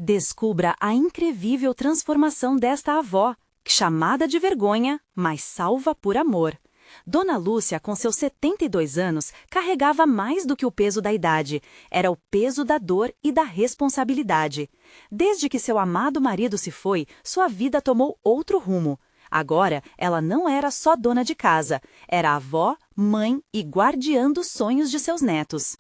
Descubra a incrível transformação desta avó, chamada de vergonha, mas salva por amor. Dona Lúcia, com seus 72 anos, carregava mais do que o peso da idade. Era o peso da dor e da responsabilidade. Desde que seu amado marido se foi, sua vida tomou outro rumo. Agora, ela não era só dona de casa, era avó, mãe e guardiã dos sonhos de seus netos.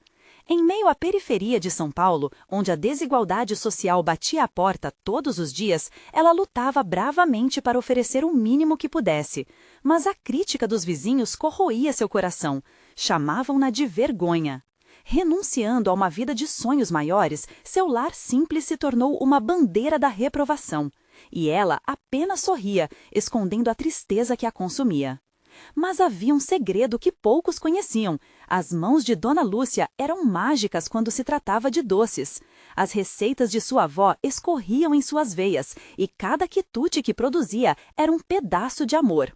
Em meio à periferia de São Paulo, onde a desigualdade social batia à porta todos os dias, ela lutava bravamente para oferecer o mínimo que pudesse. Mas a crítica dos vizinhos corroía seu coração. Chamavam-na de vergonha. Renunciando a uma vida de sonhos maiores, seu lar simples se tornou uma bandeira da reprovação. E ela apenas sorria, escondendo a tristeza que a consumia. Mas havia um segredo que poucos conheciam. As mãos de Dona Lúcia eram mágicas quando se tratava de doces. As receitas de sua avó escorriam em suas veias, e cada quitute que produzia era um pedaço de amor.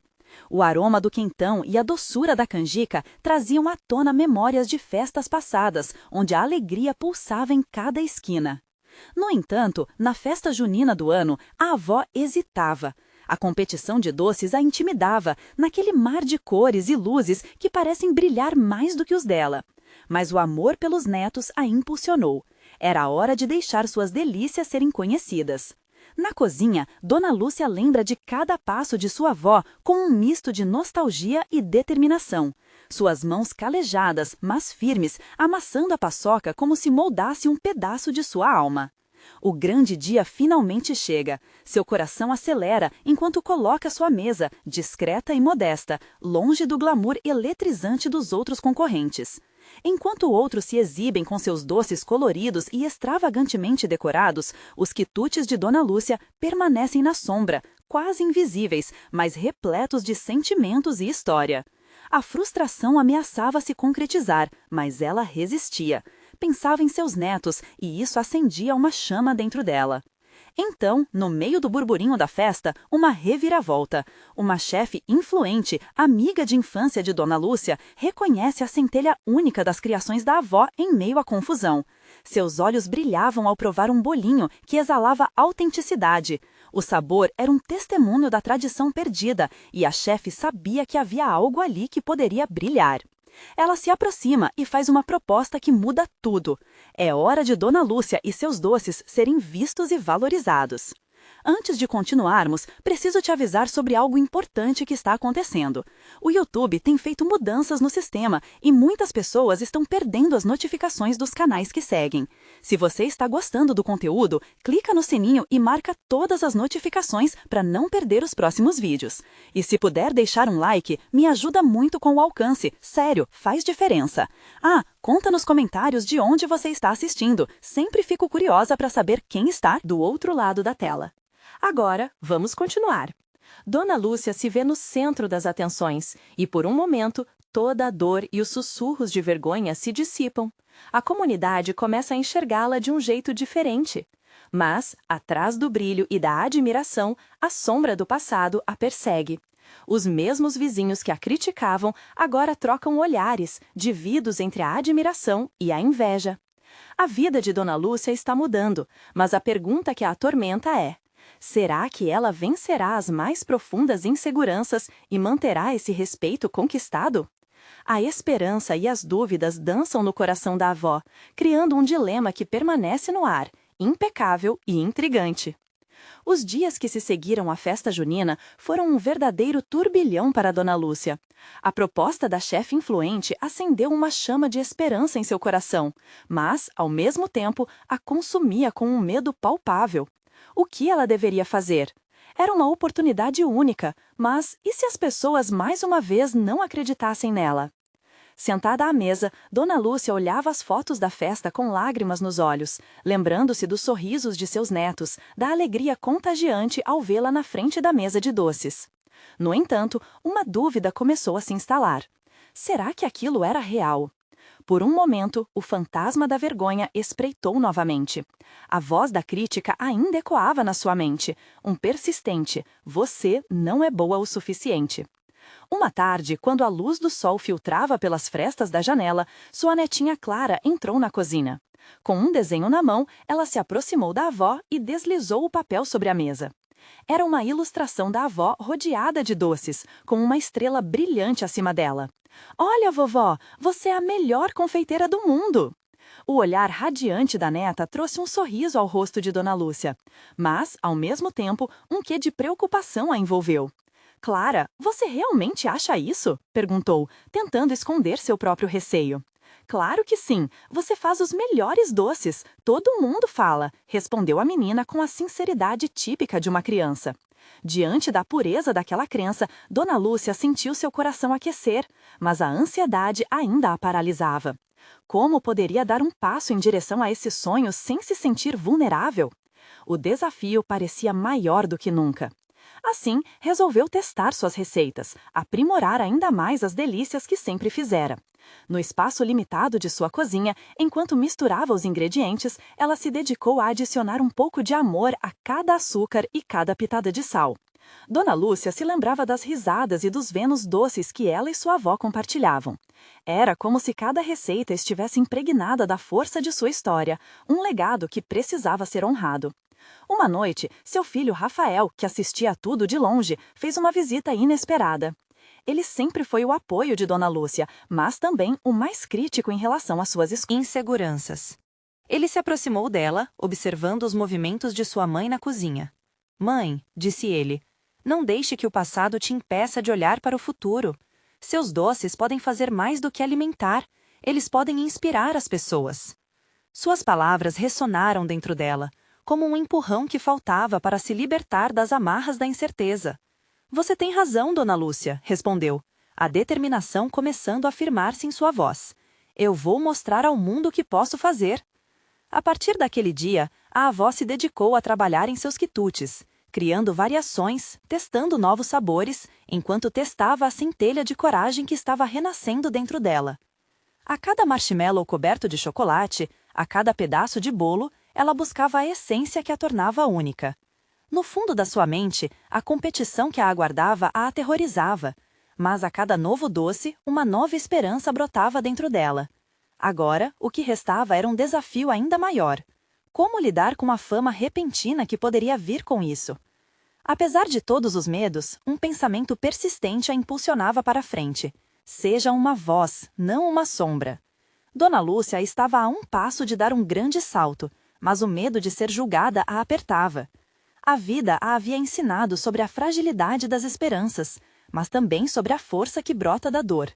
O aroma do quentão e a doçura da canjica traziam à tona memórias de festas passadas, onde a alegria pulsava em cada esquina. No entanto, na festa junina do ano, a avó hesitava. A competição de doces a intimidava, naquele mar de cores e luzes que parecem brilhar mais do que os dela. Mas o amor pelos netos a impulsionou. Era a hora de deixar suas delícias serem conhecidas. Na cozinha, Dona Lúcia lembra de cada passo de sua avó com um misto de nostalgia e determinação. Suas mãos calejadas, mas firmes, amassando a paçoca como se moldasse um pedaço de sua alma. O grande dia finalmente chega. Seu coração acelera enquanto coloca sua mesa, discreta e modesta, longe do glamour eletrizante dos outros concorrentes. Enquanto outros se exibem com seus doces coloridos e extravagantemente decorados, os quitutes de Dona Lúcia permanecem na sombra, quase invisíveis, mas repletos de sentimentos e história. A frustração ameaçava se concretizar, mas ela resistia. Pensava em seus netos, e isso acendia uma chama dentro dela. Então, no meio do burburinho da festa, uma reviravolta. Uma chefe influente, amiga de infância de Dona Lúcia, reconhece a centelha única das criações da avó em meio à confusão. Seus olhos brilhavam ao provar um bolinho que exalava autenticidade. O sabor era um testemunho da tradição perdida, e a chefe sabia que havia algo ali que poderia brilhar. Ela se aproxima e faz uma proposta que muda tudo. É hora de Dona Lúcia e seus doces serem vistos e valorizados. Antes de continuarmos, preciso te avisar sobre algo importante que está acontecendo. O YouTube tem feito mudanças no sistema e muitas pessoas estão perdendo as notificações dos canais que seguem. Se você está gostando do conteúdo, clica no sininho e marca todas as notificações para não perder os próximos vídeos. E se puder deixar um like, me ajuda muito com o alcance. Sério, faz diferença. Conta nos comentários de onde você está assistindo. Sempre fico curiosa para saber quem está do outro lado da tela. Agora, vamos continuar. Dona Lúcia se vê no centro das atenções e, por um momento, toda a dor e os sussurros de vergonha se dissipam. A comunidade começa a enxergá-la de um jeito diferente. Mas, atrás do brilho e da admiração, a sombra do passado a persegue. Os mesmos vizinhos que a criticavam agora trocam olhares, divididos entre a admiração e a inveja. A vida de Dona Lúcia está mudando, mas a pergunta que a atormenta é: será que ela vencerá as mais profundas inseguranças e manterá esse respeito conquistado? A esperança e as dúvidas dançam no coração da avó, criando um dilema que permanece no ar, impecável e intrigante. Os dias que se seguiram à festa junina foram um verdadeiro turbilhão para Dona Lúcia. A proposta da chefe influente acendeu uma chama de esperança em seu coração, mas, ao mesmo tempo, a consumia com um medo palpável. O que ela deveria fazer? Era uma oportunidade única, mas e se as pessoas mais uma vez não acreditassem nela? Sentada à mesa, Dona Lúcia olhava as fotos da festa com lágrimas nos olhos, lembrando-se dos sorrisos de seus netos, da alegria contagiante ao vê-la na frente da mesa de doces. No entanto, uma dúvida começou a se instalar. Será que aquilo era real? Por um momento, o fantasma da vergonha espreitou novamente. A voz da crítica ainda ecoava na sua mente, um persistente: você não é boa o suficiente. Uma tarde, quando a luz do sol filtrava pelas frestas da janela, sua netinha Clara entrou na cozinha. Com um desenho na mão, ela se aproximou da avó e deslizou o papel sobre a mesa. Era uma ilustração da avó rodeada de doces, com uma estrela brilhante acima dela. "Olha, vovó, você é a melhor confeiteira do mundo!" O olhar radiante da neta trouxe um sorriso ao rosto de Dona Lúcia, mas, ao mesmo tempo, um quê de preocupação a envolveu. "Clara, você realmente acha isso?" perguntou, tentando esconder seu próprio receio. "Claro que sim, você faz os melhores doces, todo mundo fala", respondeu a menina com a sinceridade típica de uma criança. Diante da pureza daquela crença, Dona Lúcia sentiu seu coração aquecer, mas a ansiedade ainda a paralisava. Como poderia dar um passo em direção a esse sonho sem se sentir vulnerável? O desafio parecia maior do que nunca. Assim, resolveu testar suas receitas, aprimorar ainda mais as delícias que sempre fizera. No espaço limitado de sua cozinha, enquanto misturava os ingredientes, ela se dedicou a adicionar um pouco de amor a cada açúcar e cada pitada de sal. Dona Lúcia se lembrava das risadas e dos venos doces que ela e sua avó compartilhavam. Era como se cada receita estivesse impregnada da força de sua história, um legado que precisava ser honrado. Uma noite, seu filho Rafael, que assistia a tudo de longe, fez uma visita inesperada. Ele sempre foi o apoio de Dona Lúcia, mas também o mais crítico em relação às suas inseguranças. Ele se aproximou dela, observando os movimentos de sua mãe na cozinha. "Mãe", disse ele, "não deixe que o passado te impeça de olhar para o futuro. Seus doces podem fazer mais do que alimentar, eles podem inspirar as pessoas." Suas palavras ressonaram dentro dela, como um empurrão que faltava para se libertar das amarras da incerteza. "Você tem razão, Dona Lúcia", respondeu, a determinação começando a afirmar-se em sua voz. "Eu vou mostrar ao mundo o que posso fazer." A partir daquele dia, a avó se dedicou a trabalhar em seus quitutes, criando variações, testando novos sabores, enquanto testava a centelha de coragem que estava renascendo dentro dela. A cada marshmallow coberto de chocolate, a cada pedaço de bolo, ela buscava a essência que a tornava única. No fundo da sua mente, a competição que a aguardava a aterrorizava, mas a cada novo doce, uma nova esperança brotava dentro dela. Agora, o que restava era um desafio ainda maior. Como lidar com a fama repentina que poderia vir com isso? Apesar de todos os medos, um pensamento persistente a impulsionava para a frente. Seja uma voz, não uma sombra. Dona Lúcia estava a um passo de dar um grande salto, mas o medo de ser julgada a apertava. A vida a havia ensinado sobre a fragilidade das esperanças, mas também sobre a força que brota da dor.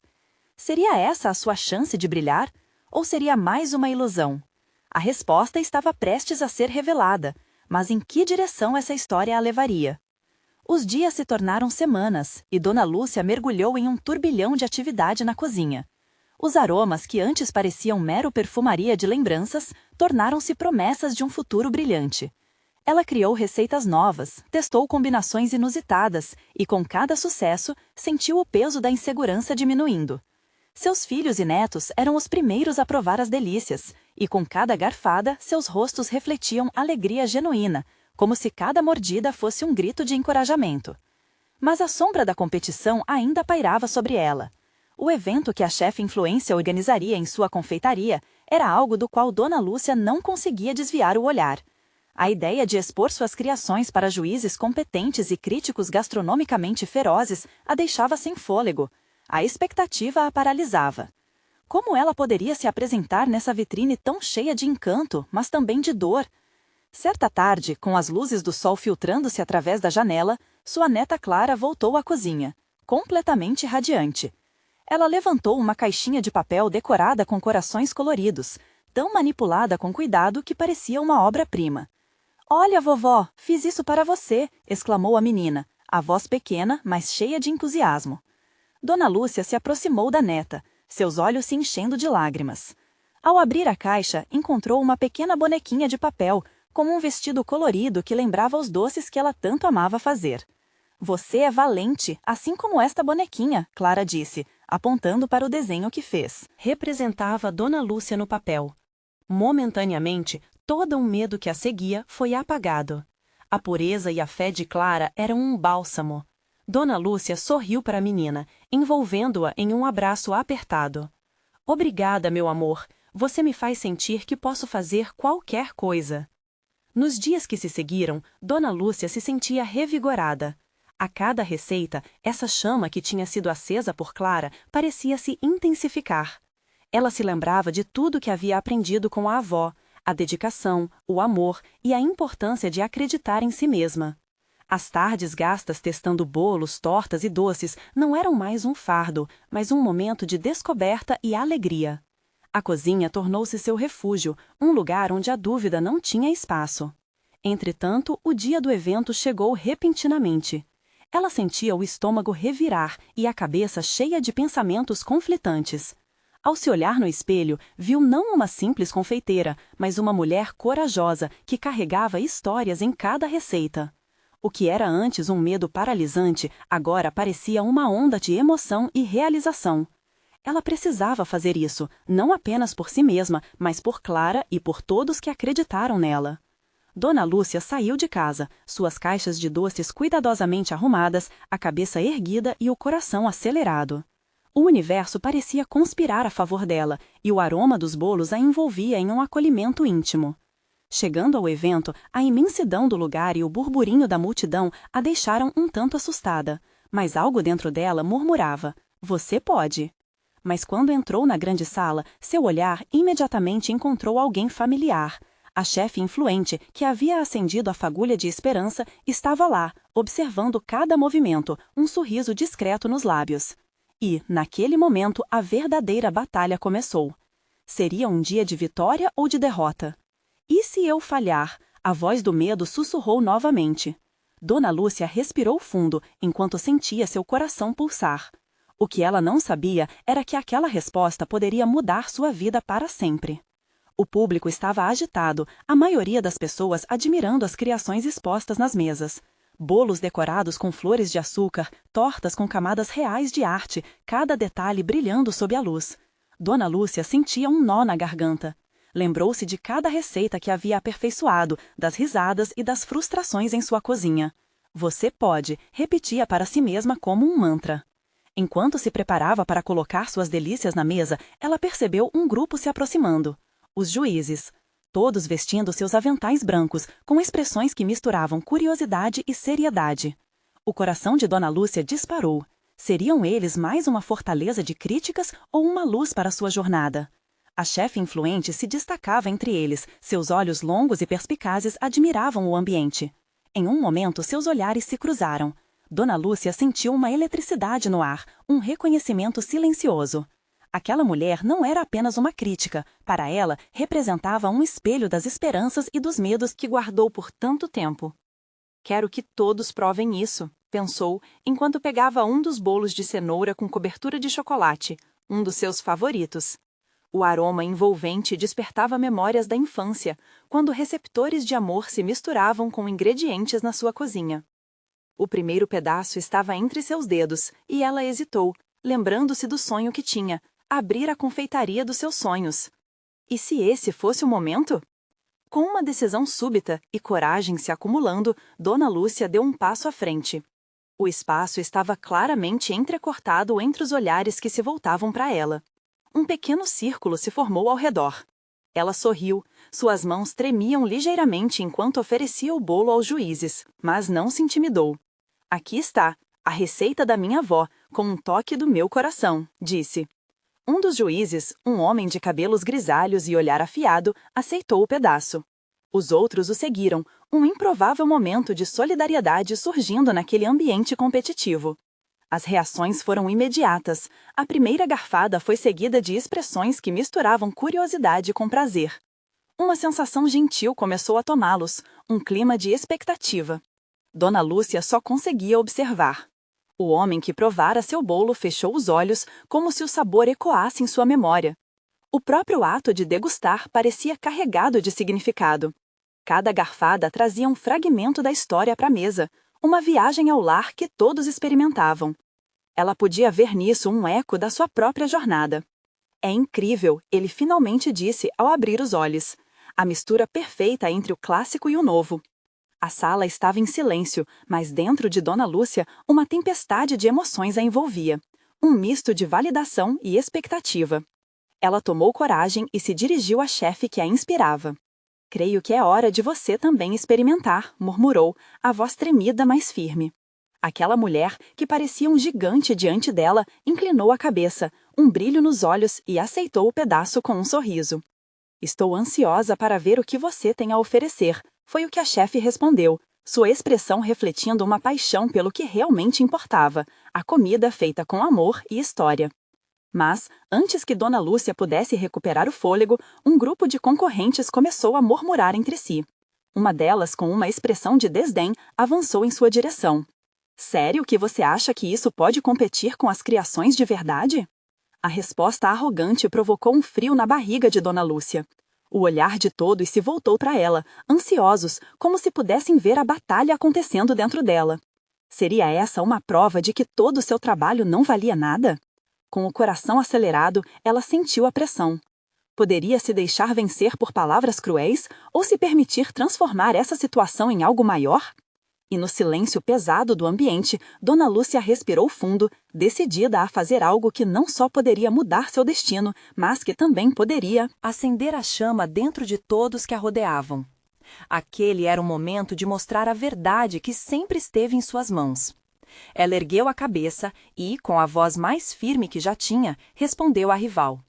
Seria essa a sua chance de brilhar? Ou seria mais uma ilusão? A resposta estava prestes a ser revelada, mas em que direção essa história a levaria? Os dias se tornaram semanas, e Dona Lúcia mergulhou em um turbilhão de atividade na cozinha. Os aromas que antes pareciam mero perfumaria de lembranças tornaram-se promessas de um futuro brilhante. Ela criou receitas novas, testou combinações inusitadas e, com cada sucesso, sentiu o peso da insegurança diminuindo. Seus filhos e netos eram os primeiros a provar as delícias, e com cada garfada, seus rostos refletiam alegria genuína, como se cada mordida fosse um grito de encorajamento. Mas a sombra da competição ainda pairava sobre ela. O evento que a chefe influência organizaria em sua confeitaria era algo do qual Dona Lúcia não conseguia desviar o olhar. A ideia de expor suas criações para juízes competentes e críticos gastronomicamente ferozes a deixava sem fôlego. A expectativa a paralisava. Como ela poderia se apresentar nessa vitrine tão cheia de encanto, mas também de dor? Certa tarde, com as luzes do sol filtrando-se através da janela, sua neta Clara voltou à cozinha, completamente radiante. Ela levantou uma caixinha de papel decorada com corações coloridos, tão manipulada com cuidado que parecia uma obra-prima. "Olha, vovó, fiz isso para você", exclamou a menina, a voz pequena, mas cheia de entusiasmo. Dona Lúcia se aproximou da neta, seus olhos se enchendo de lágrimas. Ao abrir a caixa, encontrou uma pequena bonequinha de papel, com um vestido colorido que lembrava os doces que ela tanto amava fazer. "Você é valente, assim como esta bonequinha", Clara disse, apontando para o desenho que fez. Representava Dona Lúcia no papel. Momentaneamente, todo o medo que a seguia foi apagado. A pureza e a fé de Clara eram um bálsamo. Dona Lúcia sorriu para a menina, envolvendo-a em um abraço apertado. Obrigada, meu amor, você me faz sentir que posso fazer qualquer coisa. Nos dias que se seguiram, Dona Lúcia se sentia revigorada. A cada receita, essa chama que tinha sido acesa por Clara parecia se intensificar. Ela se lembrava de tudo que havia aprendido com a avó, a dedicação, o amor e a importância de acreditar em si mesma. As tardes gastas testando bolos, tortas e doces não eram mais um fardo, mas um momento de descoberta e alegria. A cozinha tornou-se seu refúgio, um lugar onde a dúvida não tinha espaço. Entretanto, o dia do evento chegou repentinamente. Ela sentia o estômago revirar e a cabeça cheia de pensamentos conflitantes. Ao se olhar no espelho, viu não uma simples confeiteira, mas uma mulher corajosa que carregava histórias em cada receita. O que era antes um medo paralisante, agora parecia uma onda de emoção e realização. Ela precisava fazer isso, não apenas por si mesma, mas por Clara e por todos que acreditaram nela. Dona Lúcia saiu de casa, suas caixas de doces cuidadosamente arrumadas, a cabeça erguida e o coração acelerado. O universo parecia conspirar a favor dela, e o aroma dos bolos a envolvia em um acolhimento íntimo. Chegando ao evento, a imensidão do lugar e o burburinho da multidão a deixaram um tanto assustada, mas algo dentro dela murmurava: "Você pode." Mas quando entrou na grande sala, seu olhar imediatamente encontrou alguém familiar. A chefe influente, que havia acendido a fagulha de esperança, estava lá, observando cada movimento, um sorriso discreto nos lábios. E, naquele momento, a verdadeira batalha começou. Seria um dia de vitória ou de derrota? E se eu falhar? A voz do medo sussurrou novamente. Dona Lúcia respirou fundo, enquanto sentia seu coração pulsar. O que ela não sabia era que aquela resposta poderia mudar sua vida para sempre. O público estava agitado, a maioria das pessoas admirando as criações expostas nas mesas. Bolos decorados com flores de açúcar, tortas com camadas reais de arte, cada detalhe brilhando sob a luz. Dona Lúcia sentia um nó na garganta. Lembrou-se de cada receita que havia aperfeiçoado, das risadas e das frustrações em sua cozinha. "Você pode", repetia para si mesma como um mantra. Enquanto se preparava para colocar suas delícias na mesa, ela percebeu um grupo se aproximando. Os juízes. Todos vestindo seus aventais brancos, com expressões que misturavam curiosidade e seriedade. O coração de Dona Lúcia disparou. Seriam eles mais uma fortaleza de críticas ou uma luz para sua jornada? A chefe influente se destacava entre eles, seus olhos longos e perspicazes admiravam o ambiente. Em um momento, seus olhares se cruzaram. Dona Lúcia sentiu uma eletricidade no ar, um reconhecimento silencioso. Aquela mulher não era apenas uma crítica, para ela representava um espelho das esperanças e dos medos que guardou por tanto tempo. "Quero que todos provem isso", pensou, enquanto pegava um dos bolos de cenoura com cobertura de chocolate, um dos seus favoritos. O aroma envolvente despertava memórias da infância, quando receptores de amor se misturavam com ingredientes na sua cozinha. O primeiro pedaço estava entre seus dedos, e ela hesitou, lembrando-se do sonho que tinha, abrir a confeitaria dos seus sonhos. E se esse fosse o momento? Com uma decisão súbita e coragem se acumulando, Dona Lúcia deu um passo à frente. O espaço estava claramente entrecortado entre os olhares que se voltavam para ela. Um pequeno círculo se formou ao redor. Ela sorriu, suas mãos tremiam ligeiramente enquanto oferecia o bolo aos juízes, mas não se intimidou. "Aqui está, a receita da minha avó, com um toque do meu coração", disse. Um dos juízes, um homem de cabelos grisalhos e olhar afiado, aceitou o pedaço. Os outros o seguiram, um improvável momento de solidariedade surgindo naquele ambiente competitivo. As reações foram imediatas. A primeira garfada foi seguida de expressões que misturavam curiosidade com prazer. Uma sensação gentil começou a tomá-los, um clima de expectativa. Dona Lúcia só conseguia observar. O homem que provara seu bolo fechou os olhos, como se o sabor ecoasse em sua memória. O próprio ato de degustar parecia carregado de significado. Cada garfada trazia um fragmento da história para a mesa, uma viagem ao lar que todos experimentavam. Ela podia ver nisso um eco da sua própria jornada. "É incrível", ele finalmente disse ao abrir os olhos. A mistura perfeita entre o clássico e o novo. A sala estava em silêncio, mas dentro de Dona Lúcia, uma tempestade de emoções a envolvia. Um misto de validação e expectativa. Ela tomou coragem e se dirigiu à chefe que a inspirava. Creio que é hora de você também experimentar, murmurou, a voz tremida, mas firme. Aquela mulher, que parecia um gigante diante dela, inclinou a cabeça, um brilho nos olhos e aceitou o pedaço com um sorriso. Estou ansiosa para ver o que você tem a oferecer, foi o que a chefe respondeu, sua expressão refletindo uma paixão pelo que realmente importava, a comida feita com amor e história. Mas, antes que Dona Lúcia pudesse recuperar o fôlego, um grupo de concorrentes começou a murmurar entre si. Uma delas, com uma expressão de desdém, avançou em sua direção. Sério que você acha que isso pode competir com as criações de verdade? A resposta arrogante provocou um frio na barriga de Dona Lúcia. O olhar de todos se voltou para ela, ansiosos, como se pudessem ver a batalha acontecendo dentro dela. Seria essa uma prova de que todo o seu trabalho não valia nada? Com o coração acelerado, ela sentiu a pressão. Poderia se deixar vencer por palavras cruéis ou se permitir transformar essa situação em algo maior? E no silêncio pesado do ambiente, Dona Lúcia respirou fundo, decidida a fazer algo que não só poderia mudar seu destino, mas que também poderia acender a chama dentro de todos que a rodeavam. Aquele era o momento de mostrar a verdade que sempre esteve em suas mãos. Ela ergueu a cabeça e, com a voz mais firme que já tinha, respondeu à rival.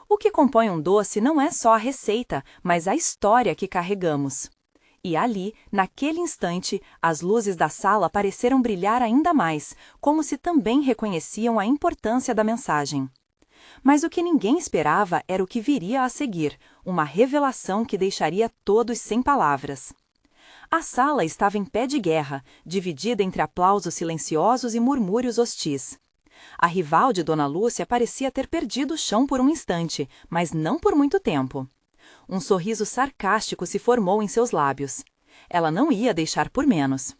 O que compõe um doce não é só a receita, mas a história que carregamos. E ali, naquele instante, as luzes da sala pareceram brilhar ainda mais, como se também reconheciam a importância da mensagem. Mas o que ninguém esperava era o que viria a seguir, uma revelação que deixaria todos sem palavras. A sala estava em pé de guerra, dividida entre aplausos silenciosos e murmúrios hostis. A rival de Dona Lúcia parecia ter perdido o chão por um instante, mas não por muito tempo. Um sorriso sarcástico se formou em seus lábios. Ela não ia deixar por menos.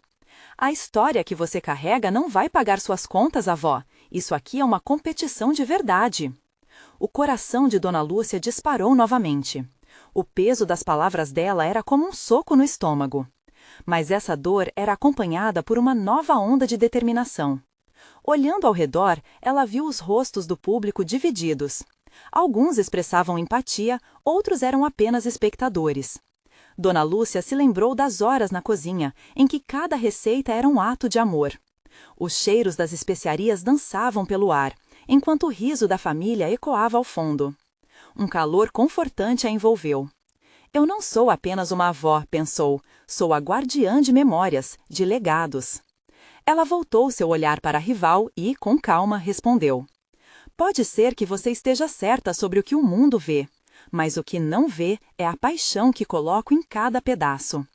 A história que você carrega não vai pagar suas contas, avó. Isso aqui é uma competição de verdade. O coração de Dona Lúcia disparou novamente. O peso das palavras dela era como um soco no estômago. Mas essa dor era acompanhada por uma nova onda de determinação. Olhando ao redor, ela viu os rostos do público divididos. Alguns expressavam empatia, outros eram apenas espectadores. Dona Lúcia se lembrou das horas na cozinha, em que cada receita era um ato de amor. Os cheiros das especiarias dançavam pelo ar, enquanto o riso da família ecoava ao fundo. Um calor confortante a envolveu. Eu não sou apenas uma avó, pensou, sou a guardiã de memórias, de legados. Ela voltou seu olhar para a rival e, com calma, respondeu. Pode ser que você esteja certa sobre o que o mundo vê, mas o que não vê é a paixão que coloco em cada pedaço.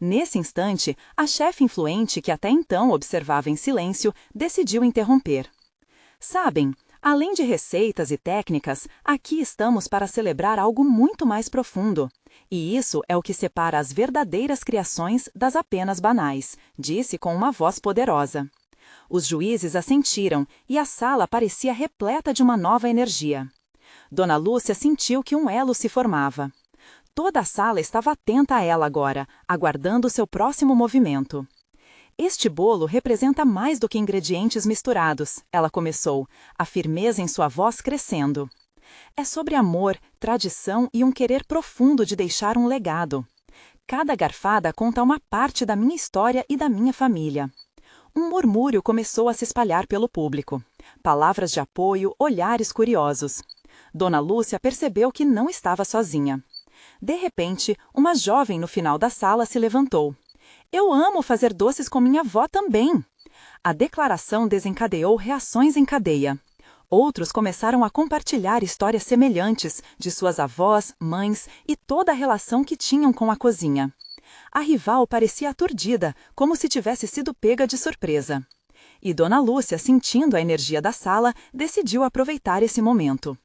Nesse instante, a chefe influente, que até então observava em silêncio, decidiu interromper. Sabem, além de receitas e técnicas, aqui estamos para celebrar algo muito mais profundo. E isso é o que separa as verdadeiras criações das apenas banais, disse com uma voz poderosa. Os juízes assentiram e a sala parecia repleta de uma nova energia. Dona Lúcia sentiu que um elo se formava. Toda a sala estava atenta a ela agora, aguardando seu próximo movimento. Este bolo representa mais do que ingredientes misturados, ela começou, a firmeza em sua voz crescendo. É sobre amor, tradição e um querer profundo de deixar um legado. Cada garfada conta uma parte da minha história e da minha família. Um murmúrio começou a se espalhar pelo público. Palavras de apoio, olhares curiosos. Dona Lúcia percebeu que não estava sozinha. De repente, uma jovem no final da sala se levantou. Eu amo fazer doces com minha avó também. A declaração desencadeou reações em cadeia. Outros começaram a compartilhar histórias semelhantes de suas avós, mães e toda a relação que tinham com a cozinha. A rival parecia aturdida, como se tivesse sido pega de surpresa. E Dona Lúcia, sentindo a energia da sala, decidiu aproveitar esse momento.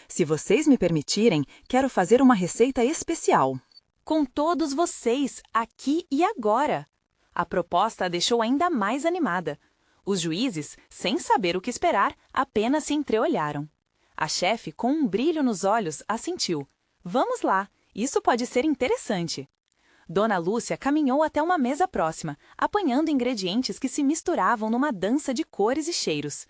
Se vocês me permitirem, quero fazer uma receita especial. Com todos vocês, aqui e agora. A proposta a deixou ainda mais animada. Os juízes, sem saber o que esperar, apenas se entreolharam. A chefe, com um brilho nos olhos, assentiu. Vamos lá, isso pode ser interessante. Dona Lúcia caminhou até uma mesa próxima, apanhando ingredientes que se misturavam numa dança de cores e cheiros.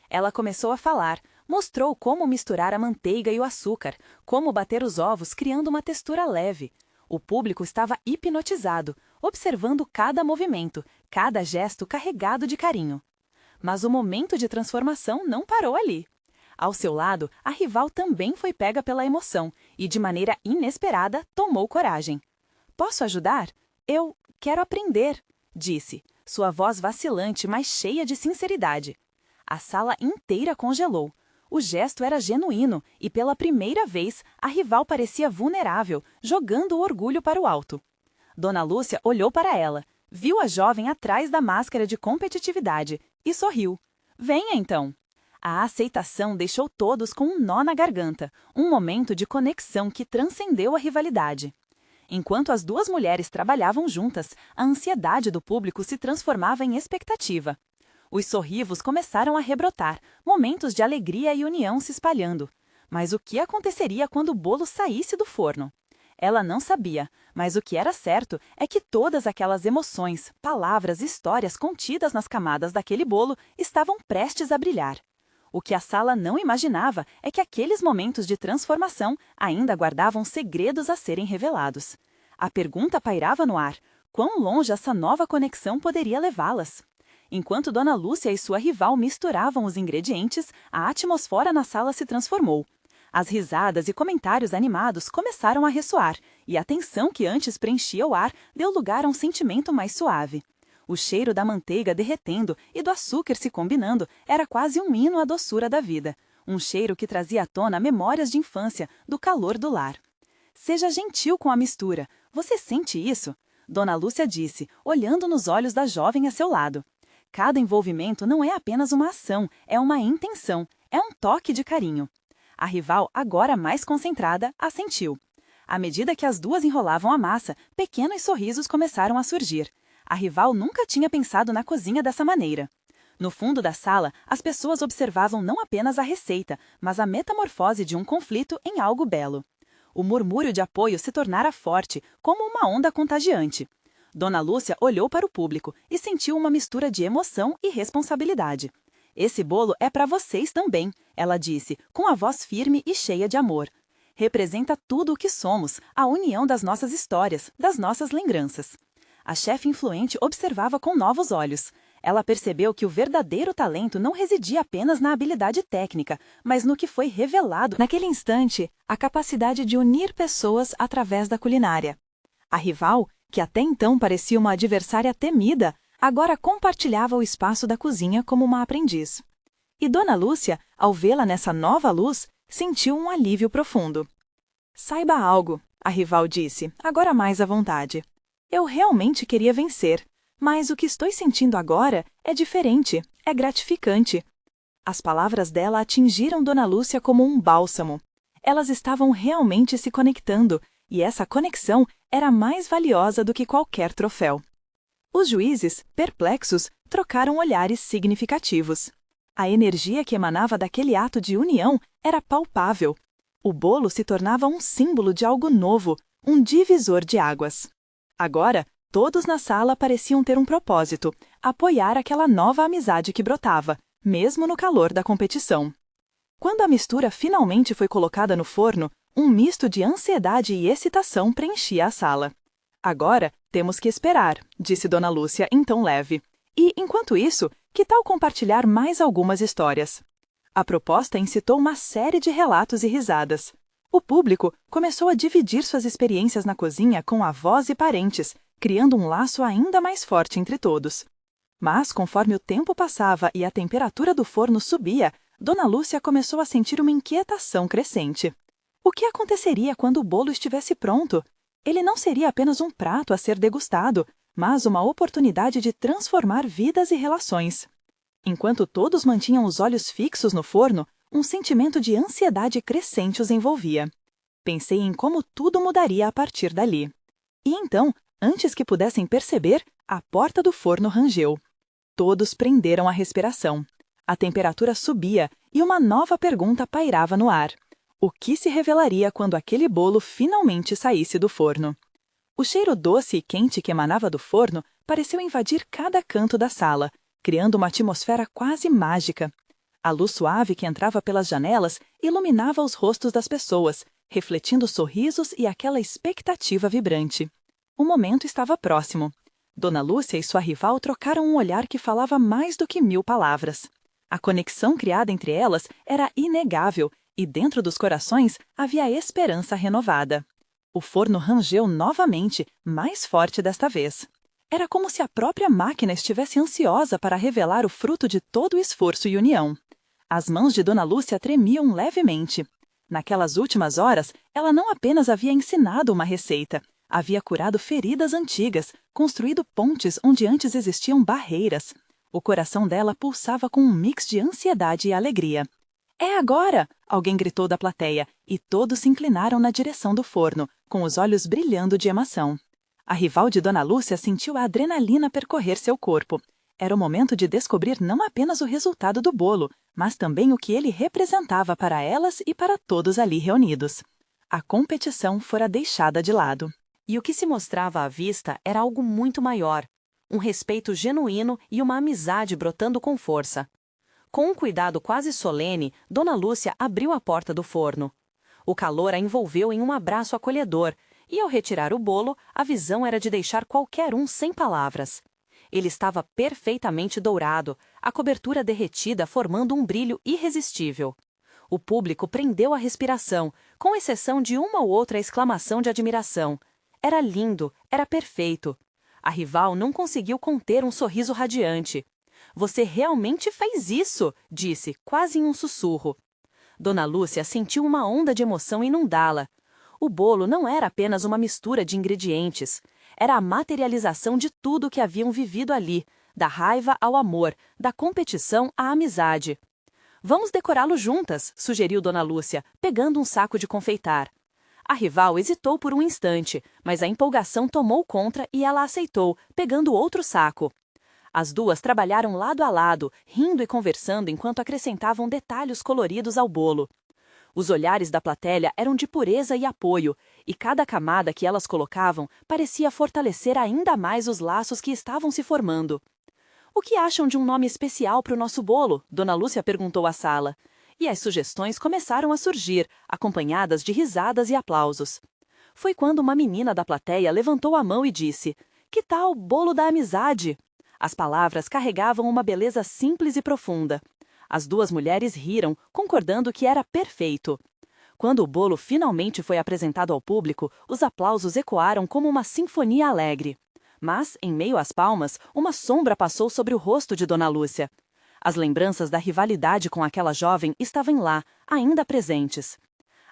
Ela começou a falar, mostrou como misturar a manteiga e o açúcar, como bater os ovos criando uma textura leve. O público estava hipnotizado, observando cada movimento, cada gesto carregado de carinho. Mas o momento de transformação não parou ali. Ao seu lado, a rival também foi pega pela emoção e, de maneira inesperada, tomou coragem. "Posso ajudar? Eu quero aprender", disse, sua voz vacilante, mas cheia de sinceridade. A sala inteira congelou. O gesto era genuíno e, pela primeira vez, a rival parecia vulnerável, jogando o orgulho para o alto. Dona Lúcia olhou para ela, viu a jovem atrás da máscara de competitividade e sorriu. "Venha, então." A aceitação deixou todos com um nó na garganta, um momento de conexão que transcendeu a rivalidade. Enquanto as duas mulheres trabalhavam juntas, a ansiedade do público se transformava em expectativa. Os sorrisos começaram a rebrotar, momentos de alegria e união se espalhando. Mas o que aconteceria quando o bolo saísse do forno? Ela não sabia, mas o que era certo é que todas aquelas emoções, palavras, histórias contidas nas camadas daquele bolo estavam prestes a brilhar. O que a sala não imaginava é que aqueles momentos de transformação ainda guardavam segredos a serem revelados. A pergunta pairava no ar: quão longe essa nova conexão poderia levá-las? Enquanto Dona Lúcia e sua rival misturavam os ingredientes, a atmosfera na sala se transformou. As risadas e comentários animados começaram a ressoar, e a tensão que antes preenchia o ar deu lugar a um sentimento mais suave. O cheiro da manteiga derretendo e do açúcar se combinando era quase um hino à doçura da vida, um cheiro que trazia à tona memórias de infância, do calor do lar. "Seja gentil com a mistura. Você sente isso?" Dona Lúcia disse, olhando nos olhos da jovem a seu lado. Cada envolvimento não é apenas uma ação, é uma intenção, é um toque de carinho. A rival, agora mais concentrada, assentiu. À medida que as duas enrolavam a massa, pequenos sorrisos começaram a surgir. A rival nunca tinha pensado na cozinha dessa maneira. No fundo da sala, as pessoas observavam não apenas a receita, mas a metamorfose de um conflito em algo belo. O murmúrio de apoio se tornara forte, como uma onda contagiante. Dona Lúcia olhou para o público e sentiu uma mistura de emoção e responsabilidade. "Esse bolo é para vocês também", ela disse, com a voz firme e cheia de amor. "Representa tudo o que somos, a união das nossas histórias, das nossas lembranças." A chefe influente observava com novos olhos. Ela percebeu que o verdadeiro talento não residia apenas na habilidade técnica, mas no que foi revelado naquele instante, a capacidade de unir pessoas através da culinária. A rival, que até então parecia uma adversária temida, agora compartilhava o espaço da cozinha como uma aprendiz. E Dona Lúcia, ao vê-la nessa nova luz, sentiu um alívio profundo. "Saiba algo", a rival disse, agora mais à vontade. "Eu realmente queria vencer, mas o que estou sentindo agora é diferente, é gratificante." As palavras dela atingiram Dona Lúcia como um bálsamo. Elas estavam realmente se conectando, e essa conexão era mais valiosa do que qualquer troféu. Os juízes, perplexos, trocaram olhares significativos. A energia que emanava daquele ato de união era palpável. O bolo se tornava um símbolo de algo novo, um divisor de águas. Agora, todos na sala pareciam ter um propósito: apoiar aquela nova amizade que brotava, mesmo no calor da competição. Quando a mistura finalmente foi colocada no forno, um misto de ansiedade e excitação preenchia a sala. "Agora, temos que esperar", disse Dona Lúcia em tom leve. "E, enquanto isso, que tal compartilhar mais algumas histórias?" A proposta incitou uma série de relatos e risadas. O público começou a dividir suas experiências na cozinha com avós e parentes, criando um laço ainda mais forte entre todos. Mas, conforme o tempo passava e a temperatura do forno subia, Dona Lúcia começou a sentir uma inquietação crescente. O que aconteceria quando o bolo estivesse pronto? Ele não seria apenas um prato a ser degustado, mas uma oportunidade de transformar vidas e relações. Enquanto todos mantinham os olhos fixos no forno, um sentimento de ansiedade crescente os envolvia. Pensei em como tudo mudaria a partir dali. E então, antes que pudessem perceber, a porta do forno rangeu. Todos prenderam a respiração. A temperatura subia e uma nova pergunta pairava no ar. O que se revelaria quando aquele bolo finalmente saísse do forno? O cheiro doce e quente que emanava do forno pareceu invadir cada canto da sala, criando uma atmosfera quase mágica. A luz suave que entrava pelas janelas iluminava os rostos das pessoas, refletindo sorrisos e aquela expectativa vibrante. O momento estava próximo. Dona Lúcia e sua rival trocaram um olhar que falava mais do que 1000 palavras. A conexão criada entre elas era inegável e dentro dos corações havia esperança renovada. O forno rangeu novamente, mais forte desta vez. Era como se a própria máquina estivesse ansiosa para revelar o fruto de todo o esforço e união. As mãos de Dona Lúcia tremiam levemente. Naquelas últimas horas, ela não apenas havia ensinado uma receita, havia curado feridas antigas, construído pontes onde antes existiam barreiras. O coração dela pulsava com um mix de ansiedade e alegria. "É agora!" alguém gritou da plateia, e todos se inclinaram na direção do forno, com os olhos brilhando de emoção. A rival de Dona Lúcia sentiu a adrenalina percorrer seu corpo. Era o momento de descobrir não apenas o resultado do bolo, mas também o que ele representava para elas e para todos ali reunidos. A competição fora deixada de lado. E o que se mostrava à vista era algo muito maior, um respeito genuíno e uma amizade brotando com força. Com um cuidado quase solene, Dona Lúcia abriu a porta do forno. O calor a envolveu em um abraço acolhedor, e ao retirar o bolo, a visão era de deixar qualquer um sem palavras. Ele estava perfeitamente dourado, a cobertura derretida formando um brilho irresistível. O público prendeu a respiração, com exceção de uma ou outra exclamação de admiração. Era lindo, era perfeito. A rival não conseguiu conter um sorriso radiante. "Você realmente fez isso!" disse, quase em um sussurro. Dona Lúcia sentiu uma onda de emoção inundá-la. O bolo não era apenas uma mistura de ingredientes. Era a materialização de tudo que haviam vivido ali, da raiva ao amor, da competição à amizade. "Vamos decorá-lo juntas", sugeriu Dona Lúcia, pegando um saco de confeitar. A rival hesitou por um instante, mas a empolgação tomou conta e ela aceitou, pegando outro saco. As duas trabalharam lado a lado, rindo e conversando enquanto acrescentavam detalhes coloridos ao bolo. Os olhares da plateia eram de pureza e apoio, e cada camada que elas colocavam parecia fortalecer ainda mais os laços que estavam se formando. "O que acham de um nome especial para o nosso bolo?" Dona Lúcia perguntou à sala. E as sugestões começaram a surgir, acompanhadas de risadas e aplausos. Foi quando uma menina da plateia levantou a mão e disse: "Que tal bolo da amizade?" As palavras carregavam uma beleza simples e profunda. As duas mulheres riram, concordando que era perfeito. Quando o bolo finalmente foi apresentado ao público, os aplausos ecoaram como uma sinfonia alegre. Mas, em meio às palmas, uma sombra passou sobre o rosto de Dona Lúcia. As lembranças da rivalidade com aquela jovem estavam lá, ainda presentes.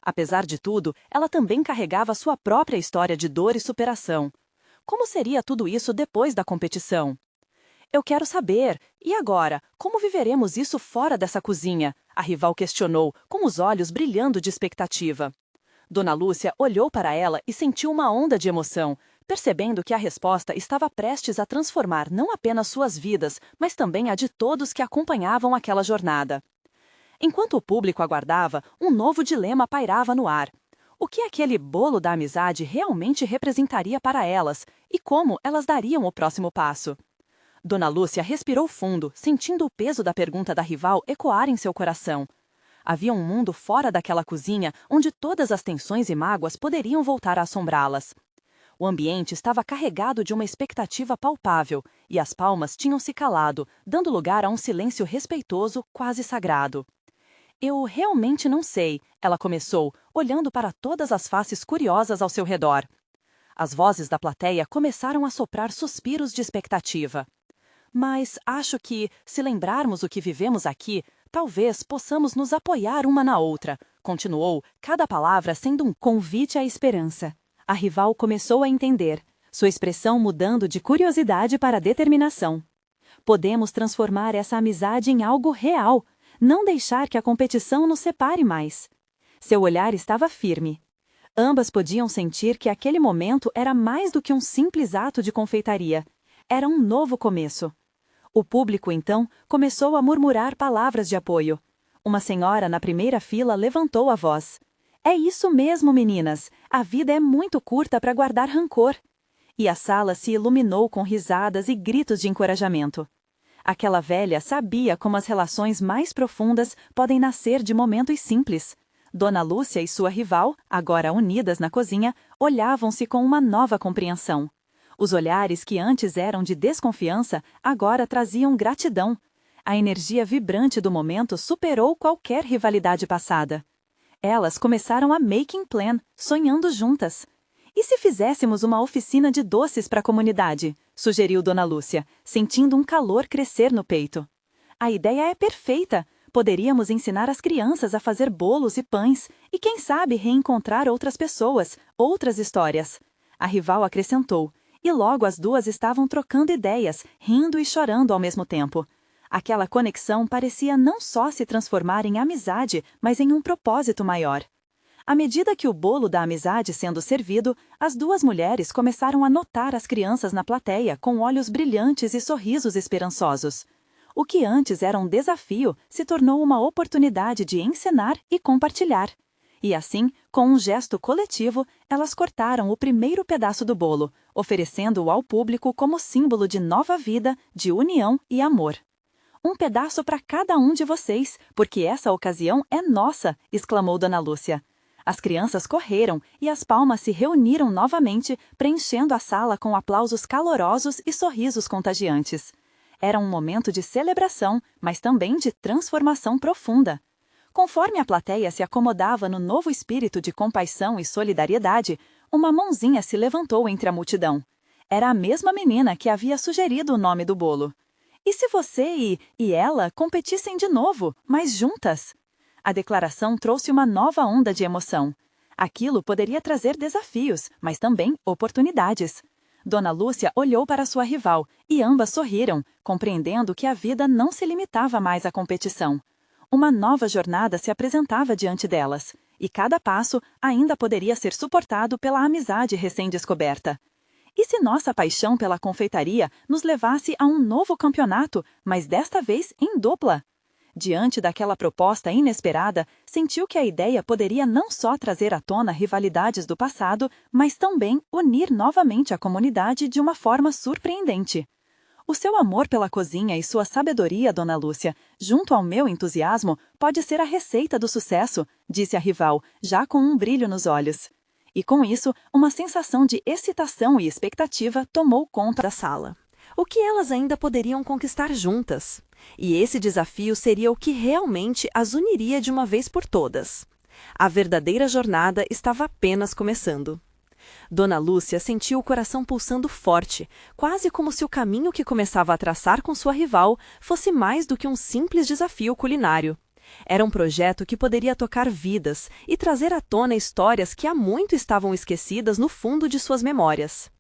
Apesar de tudo, ela também carregava sua própria história de dor e superação. Como seria tudo isso depois da competição? "Eu quero saber. E agora? Como viveremos isso fora dessa cozinha?" a rival questionou, com os olhos brilhando de expectativa. Dona Lúcia olhou para ela e sentiu uma onda de emoção, percebendo que a resposta estava prestes a transformar não apenas suas vidas, mas também a de todos que acompanhavam aquela jornada. Enquanto o público aguardava, um novo dilema pairava no ar. O que aquele bolo da amizade realmente representaria para elas e como elas dariam o próximo passo? Dona Lúcia respirou fundo, sentindo o peso da pergunta da rival ecoar em seu coração. Havia um mundo fora daquela cozinha onde todas as tensões e mágoas poderiam voltar a assombrá-las. O ambiente estava carregado de uma expectativa palpável, e as palmas tinham se calado, dando lugar a um silêncio respeitoso, quase sagrado. "Eu realmente não sei", ela começou, olhando para todas as faces curiosas ao seu redor. As vozes da plateia começaram a soprar suspiros de expectativa. "Mas acho que, se lembrarmos o que vivemos aqui, talvez possamos nos apoiar uma na outra", continuou, cada palavra sendo um convite à esperança. A rival começou a entender, sua expressão mudando de curiosidade para determinação. "Podemos transformar essa amizade em algo real, não deixar que a competição nos separe mais." Seu olhar estava firme. Ambas podiam sentir que aquele momento era mais do que um simples ato de confeitaria. Era um novo começo. O público, então, começou a murmurar palavras de apoio. Uma senhora na primeira fila levantou a voz. "É isso mesmo, meninas. A vida é muito curta para guardar rancor." E a sala se iluminou com risadas e gritos de encorajamento. Aquela velha sabia como as relações mais profundas podem nascer de momentos simples. Dona Lúcia e sua rival, agora unidas na cozinha, olhavam-se com uma nova compreensão. Os olhares que antes eram de desconfiança, agora traziam gratidão. A energia vibrante do momento superou qualquer rivalidade passada. Elas começaram a making plan, sonhando juntas. E se fizéssemos uma oficina de doces para a comunidade? Sugeriu Dona Lúcia, sentindo um calor crescer no peito. A ideia é perfeita. Poderíamos ensinar as crianças a fazer bolos e pães e, quem sabe, reencontrar outras pessoas, outras histórias. A rival acrescentou, e logo as duas estavam trocando ideias, rindo e chorando ao mesmo tempo. Aquela conexão parecia não só se transformar em amizade, mas em um propósito maior. À medida que o bolo da amizade sendo servido, as duas mulheres começaram a notar as crianças na plateia com olhos brilhantes e sorrisos esperançosos. O que antes era um desafio se tornou uma oportunidade de ensinar e compartilhar. E assim, com um gesto coletivo, elas cortaram o primeiro pedaço do bolo, oferecendo-o ao público como símbolo de nova vida, de união e amor. "Um pedaço para cada um de vocês, porque essa ocasião é nossa!", exclamou Dona Lúcia. As crianças correram e as palmas se reuniram novamente, preenchendo a sala com aplausos calorosos e sorrisos contagiantes. Era um momento de celebração, mas também de transformação profunda. Conforme a plateia se acomodava no novo espírito de compaixão e solidariedade, uma mãozinha se levantou entre a multidão. Era a mesma menina que havia sugerido o nome do bolo. "E se você e ela competissem de novo, mas juntas?" A declaração trouxe uma nova onda de emoção. Aquilo poderia trazer desafios, mas também oportunidades. Dona Lúcia olhou para sua rival e ambas sorriram, compreendendo que a vida não se limitava mais à competição. Uma nova jornada se apresentava diante delas, e cada passo ainda poderia ser suportado pela amizade recém-descoberta. E se nossa paixão pela confeitaria nos levasse a um novo campeonato, mas desta vez em dupla? Diante daquela proposta inesperada, sentiu que a ideia poderia não só trazer à tona rivalidades do passado, mas também unir novamente a comunidade de uma forma surpreendente. "O seu amor pela cozinha e sua sabedoria, Dona Lúcia, junto ao meu entusiasmo, pode ser a receita do sucesso", disse a rival, já com um brilho nos olhos. E com isso, uma sensação de excitação e expectativa tomou conta da sala. O que elas ainda poderiam conquistar juntas? E esse desafio seria o que realmente as uniria de uma vez por todas. A verdadeira jornada estava apenas começando. Dona Lúcia sentiu o coração pulsando forte, quase como se o caminho que começava a traçar com sua rival fosse mais do que um simples desafio culinário. Era um projeto que poderia tocar vidas e trazer à tona histórias que há muito estavam esquecidas no fundo de suas memórias.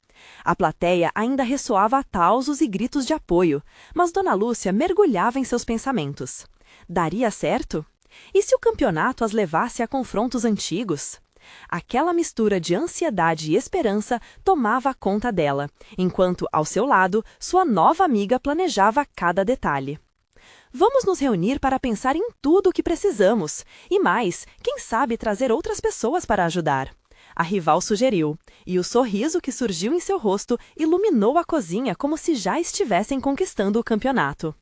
A plateia ainda ressoava aplausos e gritos de apoio, mas Dona Lúcia mergulhava em seus pensamentos. Daria certo? E se o campeonato as levasse a confrontos antigos? Aquela mistura de ansiedade e esperança tomava conta dela, enquanto, ao seu lado, sua nova amiga planejava cada detalhe. "Vamos nos reunir para pensar em tudo o que precisamos, e mais, quem sabe trazer outras pessoas para ajudar", a rival sugeriu, e o sorriso que surgiu em seu rosto iluminou a cozinha como se já estivessem conquistando o campeonato.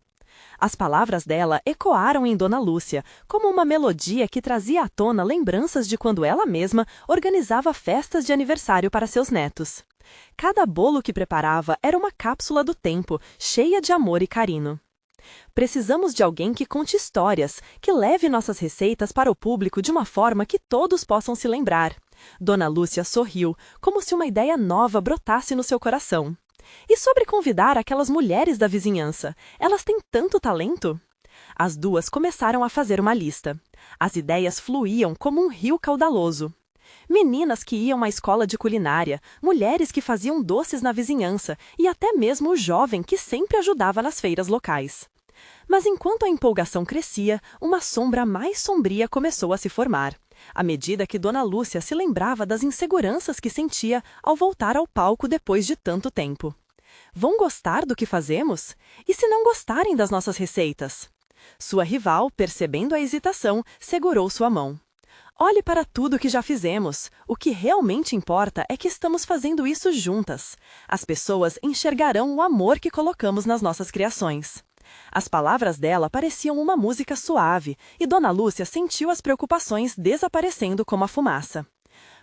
As palavras dela ecoaram em Dona Lúcia, como uma melodia que trazia à tona lembranças de quando ela mesma organizava festas de aniversário para seus netos. Cada bolo que preparava era uma cápsula do tempo, cheia de amor e carinho. "Precisamos de alguém que conte histórias, que leve nossas receitas para o público de uma forma que todos possam se lembrar." Dona Lúcia sorriu, como se uma ideia nova brotasse no seu coração. "E sobre convidar aquelas mulheres da vizinhança? Elas têm tanto talento?" As duas começaram a fazer uma lista. As ideias fluíam como um rio caudaloso. Meninas que iam à escola de culinária, mulheres que faziam doces na vizinhança e até mesmo o jovem que sempre ajudava nas feiras locais. Mas enquanto a empolgação crescia, uma sombra mais sombria começou a se formar, à medida que Dona Lúcia se lembrava das inseguranças que sentia ao voltar ao palco depois de tanto tempo. "Vão gostar do que fazemos? E se não gostarem das nossas receitas?" Sua rival, percebendo a hesitação, segurou sua mão. Olhe para tudo que já fizemos. O que realmente importa é que estamos fazendo isso juntas. As pessoas enxergarão o amor que colocamos nas nossas criações. As palavras dela pareciam uma música suave, e Dona Lúcia sentiu as preocupações desaparecendo como a fumaça.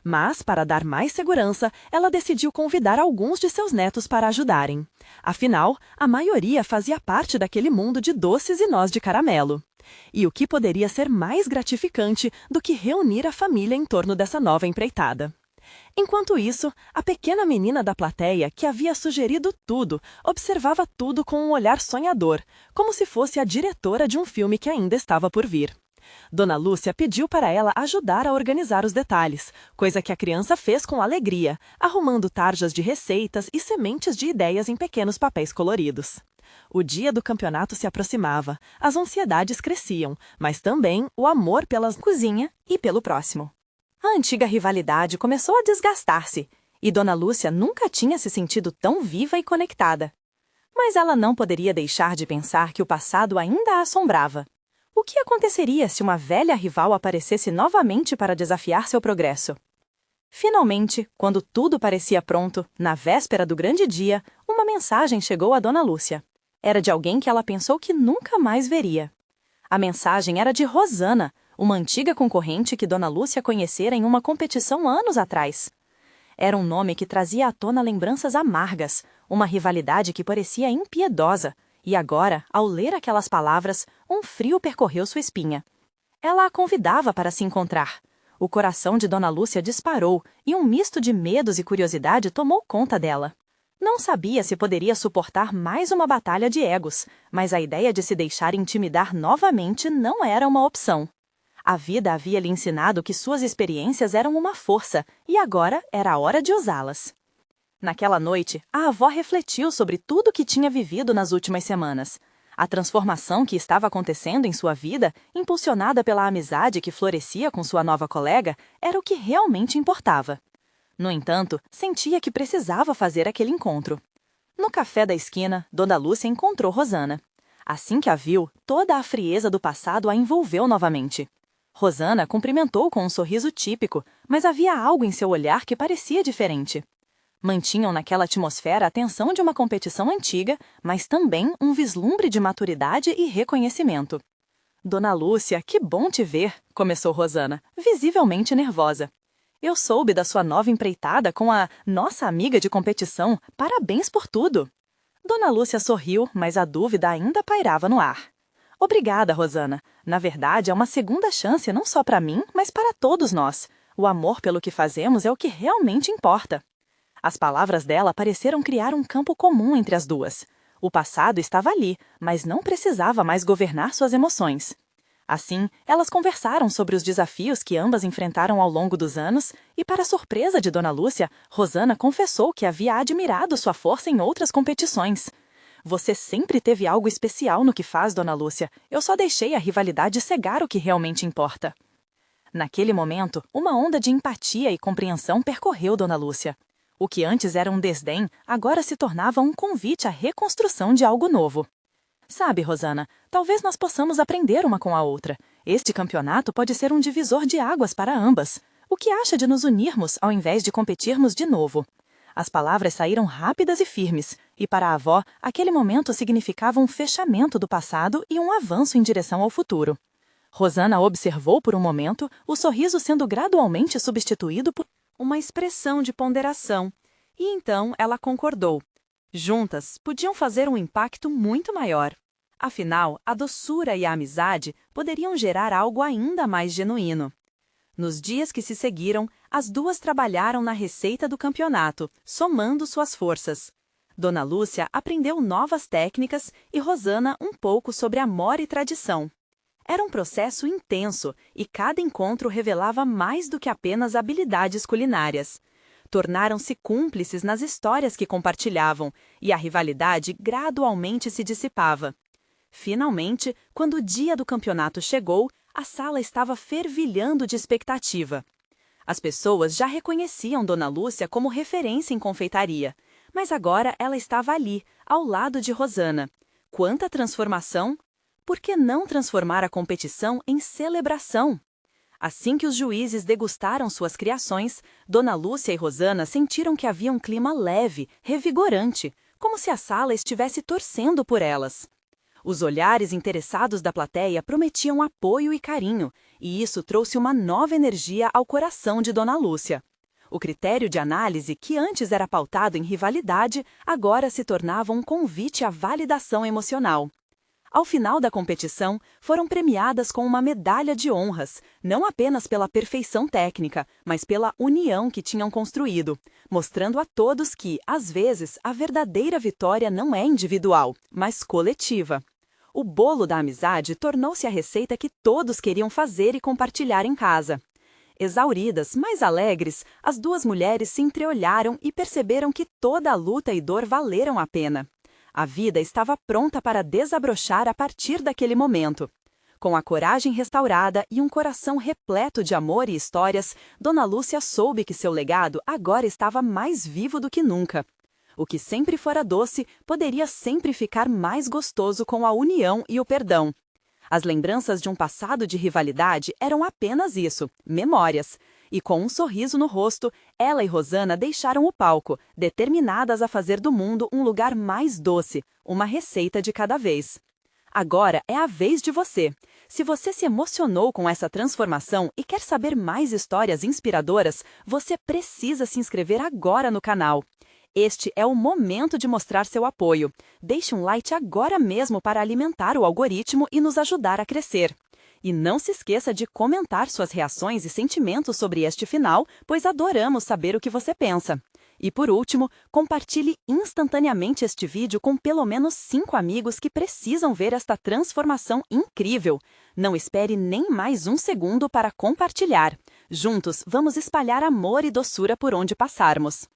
Mas, para dar mais segurança, ela decidiu convidar alguns de seus netos para ajudarem. Afinal, a maioria fazia parte daquele mundo de doces e nós de caramelo. E o que poderia ser mais gratificante do que reunir a família em torno dessa nova empreitada? Enquanto isso, a pequena menina da plateia, que havia sugerido tudo, observava tudo com um olhar sonhador, como se fosse a diretora de um filme que ainda estava por vir. Dona Lúcia pediu para ela ajudar a organizar os detalhes, coisa que a criança fez com alegria, arrumando tarjas de receitas e sementes de ideias em pequenos papéis coloridos. O dia do campeonato se aproximava, as ansiedades cresciam, mas também o amor pela cozinha e pelo próximo. A antiga rivalidade começou a desgastar-se, e Dona Lúcia nunca tinha se sentido tão viva e conectada. Mas ela não poderia deixar de pensar que o passado ainda a assombrava. O que aconteceria se uma velha rival aparecesse novamente para desafiar seu progresso? Finalmente, quando tudo parecia pronto, na véspera do grande dia, uma mensagem chegou a Dona Lúcia. Era de alguém que ela pensou que nunca mais veria. A mensagem era de Rosana, uma antiga concorrente que Dona Lúcia conhecera em uma competição anos atrás. Era um nome que trazia à tona lembranças amargas, uma rivalidade que parecia impiedosa, e agora, ao ler aquelas palavras, um frio percorreu sua espinha. Ela a convidava para se encontrar. O coração de Dona Lúcia disparou e um misto de medos e curiosidade tomou conta dela. Não sabia se poderia suportar mais uma batalha de egos, mas a ideia de se deixar intimidar novamente não era uma opção. A vida havia lhe ensinado que suas experiências eram uma força, e agora era a hora de usá-las. Naquela noite, a avó refletiu sobre tudo o que tinha vivido nas últimas semanas. A transformação que estava acontecendo em sua vida, impulsionada pela amizade que florescia com sua nova colega, era o que realmente importava. No entanto, sentia que precisava fazer aquele encontro. No café da esquina, Dona Lúcia encontrou Rosana. Assim que a viu, toda a frieza do passado a envolveu novamente. Rosana cumprimentou com um sorriso típico, mas havia algo em seu olhar que parecia diferente. Mantinham naquela atmosfera a tensão de uma competição antiga, mas também um vislumbre de maturidade e reconhecimento. Dona Lúcia, que bom te ver, começou Rosana, visivelmente nervosa. Eu soube da sua nova empreitada com a nossa amiga de competição. Parabéns por tudo. Dona Lúcia sorriu, mas a dúvida ainda pairava no ar. Obrigada, Rosana. Na verdade, é uma segunda chance não só para mim, mas para todos nós. O amor pelo que fazemos é o que realmente importa. As palavras dela pareceram criar um campo comum entre as duas. O passado estava ali, mas não precisava mais governar suas emoções. Assim, elas conversaram sobre os desafios que ambas enfrentaram ao longo dos anos e, para surpresa de Dona Lúcia, Rosana confessou que havia admirado sua força em outras competições. Você sempre teve algo especial no que faz, Dona Lúcia. Eu só deixei a rivalidade cegar o que realmente importa. Naquele momento, uma onda de empatia e compreensão percorreu Dona Lúcia. O que antes era um desdém, agora se tornava um convite à reconstrução de algo novo. Sabe, Rosana, talvez nós possamos aprender uma com a outra. Este campeonato pode ser um divisor de águas para ambas. O que acha de nos unirmos ao invés de competirmos de novo? As palavras saíram rápidas e firmes, e para a avó, aquele momento significava um fechamento do passado e um avanço em direção ao futuro. Rosana observou por um momento, o sorriso sendo gradualmente substituído por uma expressão de ponderação, e então ela concordou. Juntas, podiam fazer um impacto muito maior. Afinal, a doçura e a amizade poderiam gerar algo ainda mais genuíno. Nos dias que se seguiram, as duas trabalharam na receita do campeonato, somando suas forças. Dona Lúcia aprendeu novas técnicas e Rosana um pouco sobre amor e tradição. Era um processo intenso e cada encontro revelava mais do que apenas habilidades culinárias. Tornaram-se cúmplices nas histórias que compartilhavam e a rivalidade gradualmente se dissipava. Finalmente, quando o dia do campeonato chegou, a sala estava fervilhando de expectativa. As pessoas já reconheciam Dona Lúcia como referência em confeitaria, mas agora ela estava ali, ao lado de Rosana. Quanta transformação! Por que não transformar a competição em celebração? Assim que os juízes degustaram suas criações, Dona Lúcia e Rosana sentiram que havia um clima leve, revigorante, como se a sala estivesse torcendo por elas. Os olhares interessados da plateia prometiam apoio e carinho, e isso trouxe uma nova energia ao coração de Dona Lúcia. O critério de análise, que antes era pautado em rivalidade, agora se tornava um convite à validação emocional. Ao final da competição, foram premiadas com uma medalha de honras, não apenas pela perfeição técnica, mas pela união que tinham construído, mostrando a todos que, às vezes, a verdadeira vitória não é individual, mas coletiva. O bolo da amizade tornou-se a receita que todos queriam fazer e compartilhar em casa. Exauridas, mas alegres, as duas mulheres se entreolharam e perceberam que toda a luta e dor valeram a pena. A vida estava pronta para desabrochar a partir daquele momento. Com a coragem restaurada e um coração repleto de amor e histórias, Dona Lúcia soube que seu legado agora estava mais vivo do que nunca. O que sempre fora doce poderia sempre ficar mais gostoso com a união e o perdão. As lembranças de um passado de rivalidade eram apenas isso, memórias. E com um sorriso no rosto, ela e Rosana deixaram o palco, determinadas a fazer do mundo um lugar mais doce, uma receita de cada vez. Agora é a vez de você. Se você se emocionou com essa transformação e quer saber mais histórias inspiradoras, você precisa se inscrever agora no canal. Este é o momento de mostrar seu apoio. Deixe um like agora mesmo para alimentar o algoritmo e nos ajudar a crescer. E não se esqueça de comentar suas reações e sentimentos sobre este final, pois adoramos saber o que você pensa. E por último, compartilhe instantaneamente este vídeo com pelo menos 5 amigos que precisam ver esta transformação incrível. Não espere nem mais um segundo para compartilhar. Juntos, vamos espalhar amor e doçura por onde passarmos.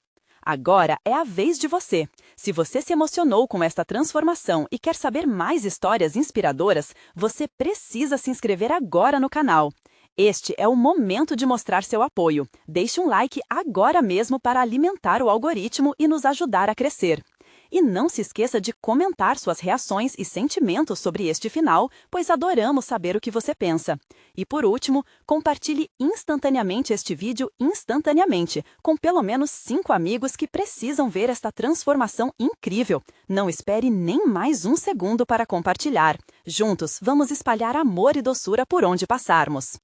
Agora é a vez de você. Se você se emocionou com esta transformação e quer saber mais histórias inspiradoras, você precisa se inscrever agora no canal. Este é o momento de mostrar seu apoio. Deixe um like agora mesmo para alimentar o algoritmo e nos ajudar a crescer. E não se esqueça de comentar suas reações e sentimentos sobre este final, pois adoramos saber o que você pensa. E por último, compartilhe instantaneamente este vídeo com pelo menos 5 amigos que precisam ver esta transformação incrível. Não espere nem mais um segundo para compartilhar. Juntos, vamos espalhar amor e doçura por onde passarmos.